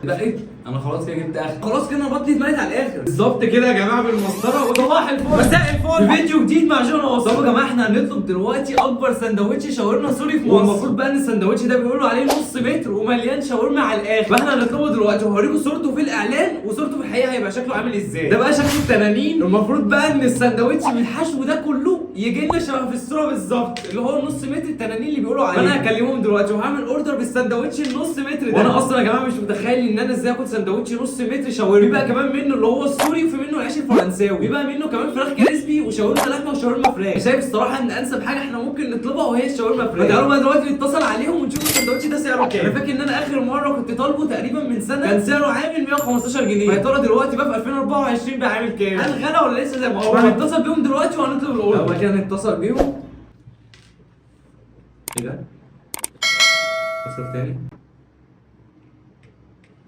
لا ايه؟ انا خلاص كده جبت اخر، خلاص كده انا بطني اتملت على الاخر بالظبط كده يا جماعه بالمسطره. وصباح الفل، مساء الفل، فيديو جديد مع جون وصل. طب يا جماعه احنا هنطلب دلوقتي اكبر سندوتش شاورما سوري في مصر. والمفروض بقى ان السندوتش ده بيقولوا عليه نص متر ومليان شاورما على الاخر، فاحنا هنطلبه دلوقتي وهوريكم صورته في الاعلان وصورته في الحقيقه هيبقى شكله عامل ازاي. ده بقى شكل التنانين. المفروض بقى ان السندوتش بالحشو ده كله يجي لنا شبه في الصوره بالظبط، اللي هو النص متر التنانين اللي بيقولوا عليه. فانا هكلمهم دلوقتي وهعمل اوردر بالسندوتش النص متر ده. وانا اصلا يا جماعه مش متخيل ان انا ازاي اكل سندوتش نص متر شاورما. بيبقى كمان منه اللي هو السوري وفي منه العيش الفرنساوي، بيبقى منه كمان فراخ كريسبي وشاورما لحمه وشاورما فراخ. شايف الصراحه ان انسب حاجه احنا ممكن نطلبها وهي الشاورما فراخ. فتعالوا بقى دلوقتي نتصل عليهم ونشوف السندوتش ده سعره كام. انا فاكر ان انا اخر مره كنت طالبه تقريبا من سنه كان سعره عامل 115 جنيه. فيا ترى دلوقتي بقى في 2024 بقى عامل كام؟ هل غلا ولا لسه زي ما هو؟ هنتصل بيهم دلوقتي وهنطلب الاوردر. طب كده نتصل بيهم. ايه ده؟ اتصل تاني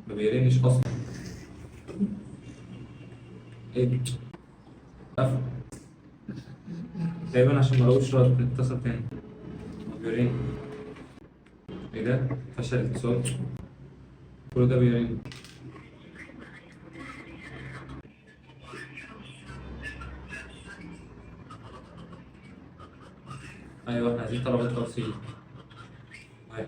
ما بيرنش اصلا. ايه ده؟ قفل تقريبا عشان ملقوش رد. اتصل تاني ما بيرن. ايه ده؟ فشل الاتصال. كل ده بيرن. ايوه احنا عايزين طلبات توصيل. واحد.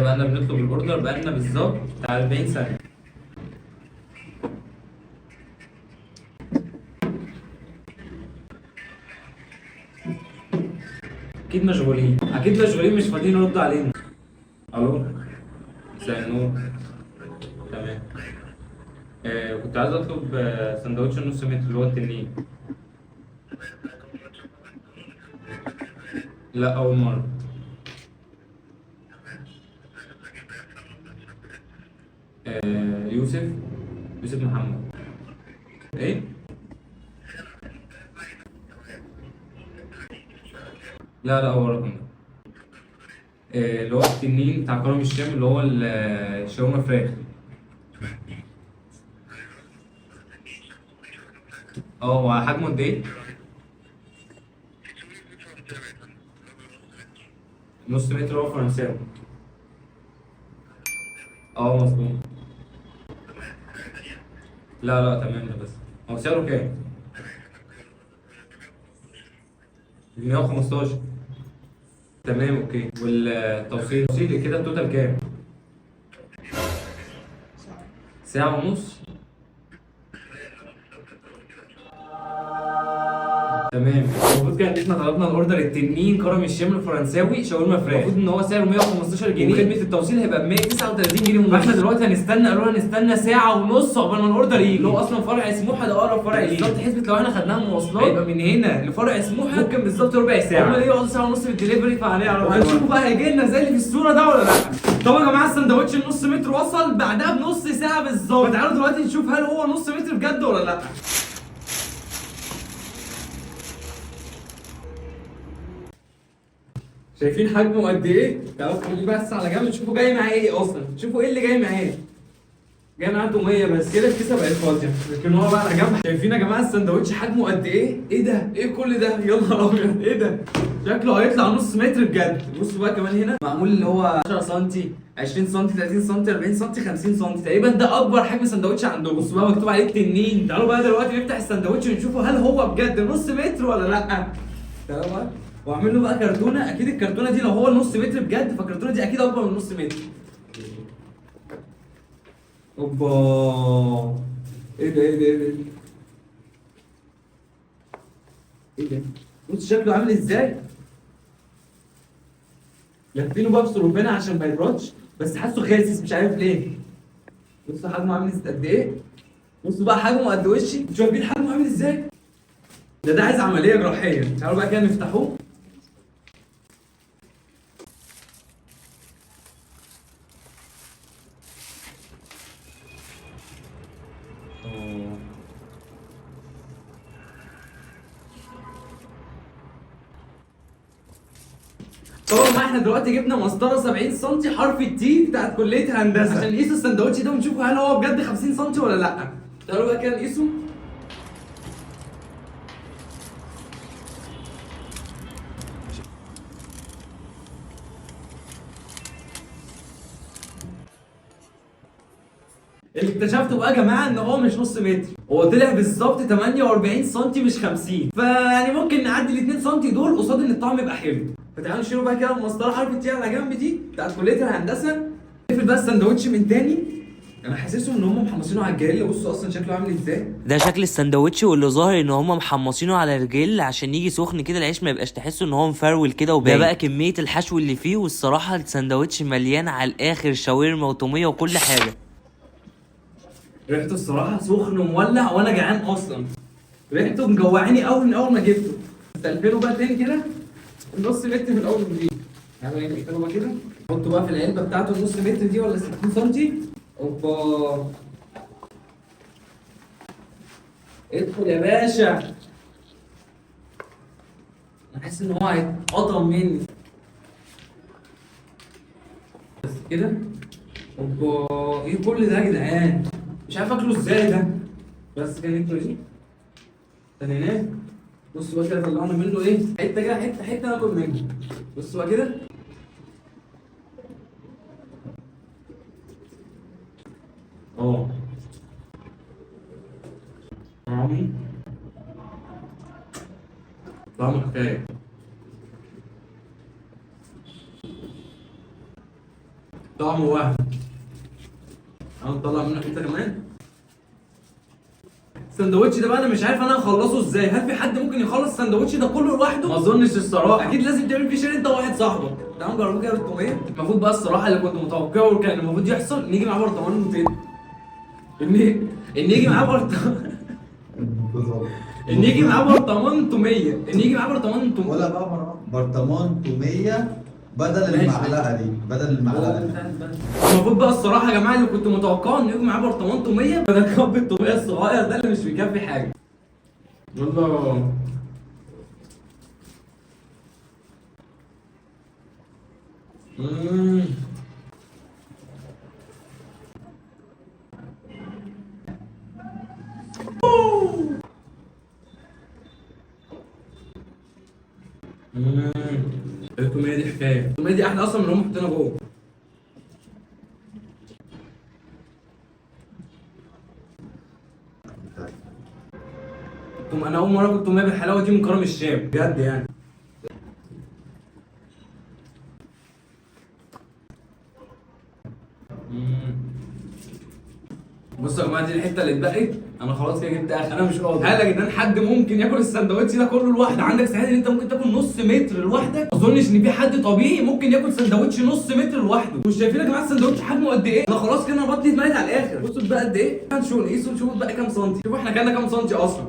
بقالنا بنطلب الاوردر بقالنا بالظبط بتاع 40 ثانية. اكيد مشغولين، اكيد مشغولين مش فاضيين يردوا علينا. الو مساء النور. تمام. كنت عايز اطلب سندوتش نص متر اللي هو التنين. لا اول مرة. يوسف محمد. ايه؟ لا هو الرقم ده. اللي هو التنين بتاع كرم الشام اللي هو الشاورما فراخ. هو حجمه قد ايه؟ نص متر هو فرنساوي. مظبوط. لا تمام ده بس. هو سعره كام؟ 115. تمام اوكي. والتوصيل كده التوتال كام؟ ساعة ونص. تمام. المفروض كان احنا طلبنا الاوردر التنين كرم الشام الفرنساوي شاورما فراخ، المفروض ان هو سعره 115 جنيه وخدمه التوصيل هيبقى ب 139 جنيه ونص. فاحنا دلوقتي هنستنى، قالوا لنا هنستنى ساعه ونص عقبال ما الاوردر يجي، اللي هو اصلا فرع سموحه ده اقرب فرع ليه. بالظبط حسبة لو احنا خدناها مواصلات هيبقى من هنا لفرع سموحه ممكن بالظبط ربع ساعه. هم ليه يقعدوا ساعه ونص في الدليفري فعليه على طول. هنشوفوا بقى هيجي لنا زي اللي في الصوره ده ولا لا. طبعا يا جماعه السندوتش النص متر وصل بعدها بنص ساعه بالظبط. فتعالوا دلوقتي نشوف هل هو نص متر بجد ولا لا. شايفين حجمه قد ايه؟ تعالوا خليه بس على جنب تشوفوا جاي معاه ايه اصلا، تشوفوا ايه اللي جاي معاه. جاي معاه توميه بس كده الكيسه بقت فاضيه، لكن هو بقى على جنب. شايفين يا جماعه السندوتش حجمه قد ايه؟ ايه ده؟ ايه كل ده؟ يا نهار ابيض ايه ده؟ شكله هيطلع نص متر بجد. بصوا بقى كمان هنا معمول اللي هو 10 سم 20 سم 30 سم 40 سم 50 سم تقريبا، ده اكبر حجم سندوتش عندهم. بصوا بقى مكتوب عليه التنين. تعالوا بقى دلوقتي نفتح السندوتش ونشوفوا هل هو بجد نص متر ولا لا. تعالوا بقى واعمل له بقى كرتونه. اكيد الكرتونه دي لو هو النص متر بجد فالكرتونه دي اكيد اكبر من نص متر. اوبا ايه ده ايه ده ايه ده ايه ده؟ بص شكله عامل ازاي. لافينه بقى بسلوفانه عشان ما يبردش، بس حاسه خاسس مش عارف ليه. بصوا حجمه عامل قد ايه. بصوا بقى حجمه قد وشي. انتوا شايفين حجمه عامل ازاي؟ ده عايز عمليه جراحيه. تعالوا بقى كده نفتحوه. طبعا ما احنا دلوقتي جبنا مسطره 70 سم حرف التي بتاعت كليه هندسه عشان نقيس السندوتش ده ونشوف هل هو بجد 50 سم ولا لا. تعالوا بقى كده نقيسه. اللي اكتشفته بقى يا جماعه ان هو مش نص متر، هو طلع بالظبط 48 سم مش 50، فيعني ممكن نعدي ال 2 سم دول قصاد ان الطعم يبقى حلو. فتعالوا نشيله بقى كده المسطره حرف تي على جنب دي بتاعت كليه الهندسه. نقفل بقى السندوتش من تاني. انا حاسسهم ان هم محمصينه على الجريل، بصوا اصلا شكله عامل ازاي. ده شكل السندوتش، واللي ظاهر ان هم محمصينه على الجريل عشان يجي سخن كده العيش ما يبقاش تحسه ان هو مفرول كده وباين. ده بقى كميه الحشو اللي فيه، والصراحه السندوتش مليان على الاخر شاورما وطوميه وكل حاجه. ريحته الصراحه سخن ومولع وانا جعان اصلا. ريحته مجوعاني قوي من اول ما جبته. تقفله بقى تاني كده النص متر من اول وجديد. يعني نقفله بقى كده، نحطه بقى في العلبه بتاعته النص متر دي ولا 60 سم. اوبا، ادخل يا باشا. انا حاسس ان هو هيتقطم مني بس كده. اوبا، ايه كل ده يا جدعان؟ مش عارف اكله ازاي ده. بس كده ناكله ايه؟ تنيناه. بصوا بقى كده طلعنا منه ايه؟ حته كده، حته ناكل منه. بصوا بقى كده. اه طعمه حكايه. طعمه وهم. هنطلع منه حته كمان. السندوتش ده بقى انا مش عارف انا هخلصه ازاي. هل في حد ممكن يخلص السندوتش ده كله لوحده؟ ما اظنش الصراحه. اكيد لازم تعمل فيه شير انت وواحد صاحبك. تعالوا نجربه كده بالطوميه. المفروض بقى الصراحه اللي كنت متوقعه كان المفروض يحصل نيجي معاه برطمان نوتيلا. ان يجي معاه برطمان ان يجي معاه برطمان توميه. ولا بقى برطمان توميه بدل المعلقه دي، بدل المعلقه دي. المفروض بقى الصراحه يا جماعه اللي كنت متوقعه ان يجي معاه برطمان توميه بدل كوب التوميه الصغير ده اللي مش بيكفي حاجه. يلا. التوميه دي حكايه. التوميه دي احلى اصلا من اللي هم حاطينها جوه. انا اول مره كنت توميه بالحلاوه دي من كرم الشام بجد يعني. بصوا يا جماعه، دي الحته اللي اتبقت. انا خلاص كده جبت اخر، انا مش قادر. هل يا جدعان حد ممكن ياكل السندوتش ده كله لوحده؟ عندك سعاده ان انت ممكن تاكل نص متر لوحدك؟ ما اظنش ان في حد طبيعي ممكن ياكل سندوتش نص متر لوحده. مش شايفين يا جماعه السندوتش حجمه قد ايه؟ انا خلاص كده انا بطني اتملت على الاخر. بصوا بقى قد ايه؟ هنشوف نقيسه نشوف بقى كام سنتي. شوفوا احنا كلنا كام سنتي اصلا.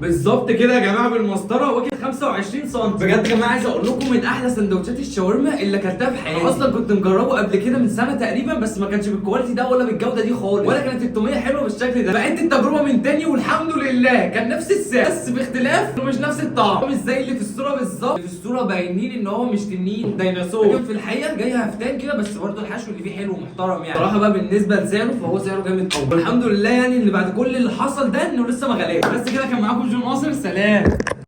بالظبط كده يا جماعه بالمسطره واكل 25 سم. بجد يا جماعه عايز اقول لكم من احلى سندوتشات الشاورما اللي اكلتها في حياتي. انا اصلا كنت مجربه قبل كده من سنه تقريبا، بس ما كانش بالكواليتي ده ولا بالجوده دي خالص، ولا كانت التوميه حلوه بالشكل ده. بعدت التجربه من تاني والحمد لله كان نفس السعر، بس باختلاف انه مش نفس الطعم. مش زي اللي في الصوره بالظبط. اللي في الصوره باينين ان هو مش تنين ديناصور، لكن في الحقيقه جاي هفتان كده، بس برضه الحشو اللي فيه حلو ومحترم يعني. صراحه بقى بالنسبه لسعره فهو سعره جامد قوي، والحمد لله يعني ان بعد كل اللي حصل ده انه لسه ما غلاش. بس كده كان معاكم جون ناصر، سلام.